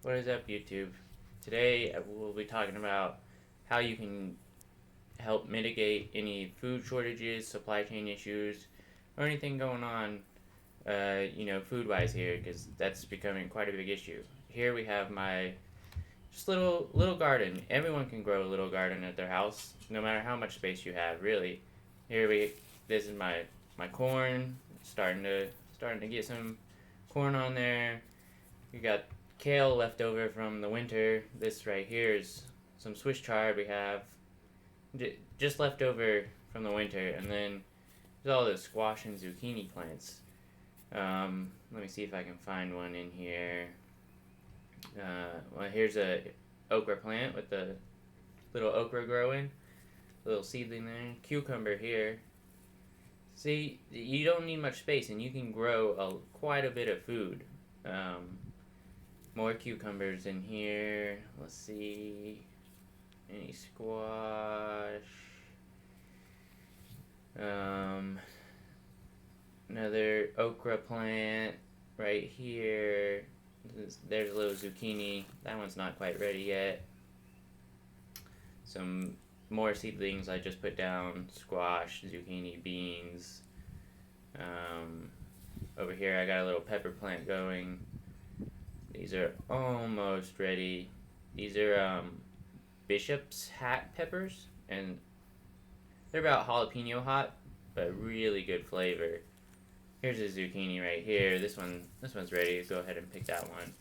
What is up, YouTube? Today we'll be talking about how you can help mitigate any food shortages, supply chain issues, or anything going on, food-wise here, because that's becoming quite a big issue. Here we have my just little garden. Everyone can grow a little garden at their house, no matter how much space you have, really. This is my corn, starting to get some corn on there. We got kale left over from the winter. This right here is some Swiss chard we have just left over from the winter, and then there's all the squash and zucchini plants. Let me see if I can find one in here. Well, here's a okra plant with the little okra growing, little seedling there. Cucumber here. See, you don't need much space, and you can grow quite a bit of food. More cucumbers in here. Let's see. Any squash. Another okra plant right here. There's a little zucchini. That one's not quite ready yet. Some more seedlings I just put down. Squash, zucchini, beans. Over here I got a little pepper plant going. These are almost ready. These are Bishop's Hat peppers, and they're about jalapeno hot, but really good flavor. Here's a zucchini right here. This one's ready. Go ahead and pick that one.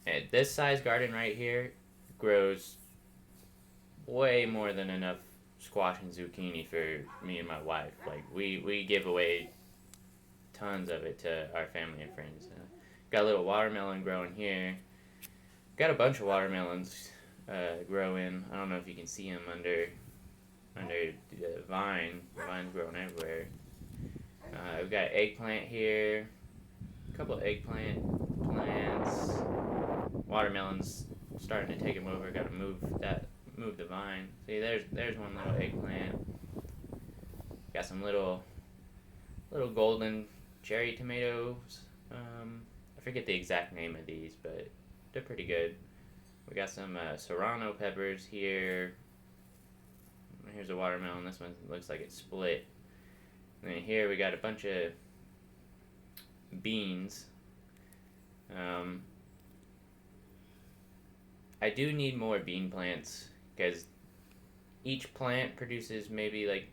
And this size garden right here grows way more than enough squash and zucchini for me and my wife. Like we give away tons of it to our family and friends. Got a little watermelon growing here. Got a bunch of watermelons growing. I don't know if you can see them under the vine. The vine's growing everywhere. We've got eggplant here. A couple of eggplant plants. Watermelons starting to take them over. Got to move the vine. See, there's one little eggplant. Got some little golden cherry tomatoes. I forget the exact name of these, but they're pretty good. We got some serrano peppers here. Here's a watermelon. This one looks like it's split. And then here we got a bunch of beans. I do need more bean plants because each plant produces maybe like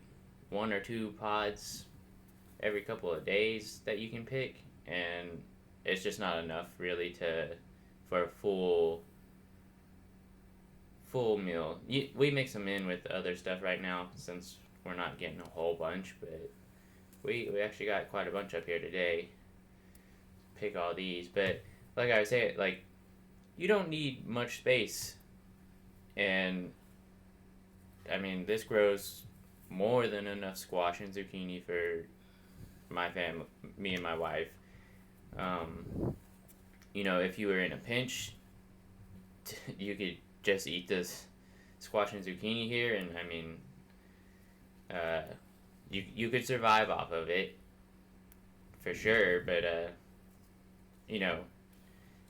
1 or 2 pods every couple of days that you can pick, and it's just not enough really for a full meal. We mix them in with other stuff right now since we're not getting a whole bunch, but we actually got quite a bunch up here today. Pick all these, but like I was saying, like you don't need much space, and I mean this grows more than enough squash and zucchini for my family, me and my wife. If you were in a pinch, you could just eat this squash and zucchini here, and I mean, you could survive off of it for sure. But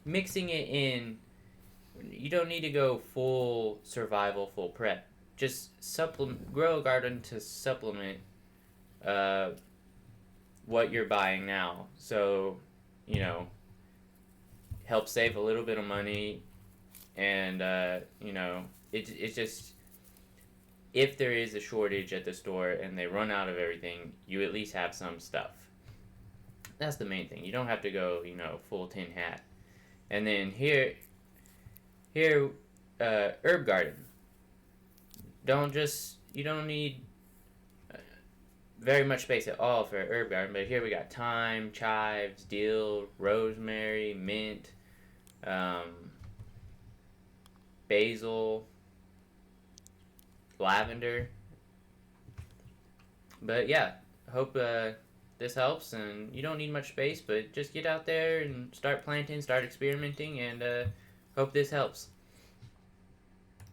mixing it in, you don't need to go full survival, full prep. Just grow a garden to supplement what you're buying now. So, help save a little bit of money, and it's just, if there is a shortage at the store and they run out of everything, you at least have some stuff. That's the main thing. You don't have to go full tin hat. And then here herb garden. You don't need very much space at all for an herb garden, but here we got thyme, chives, dill, rosemary, mint, basil, lavender. But yeah, hope this helps, and you don't need much space, but just get out there and start planting, start experimenting, and hope this helps.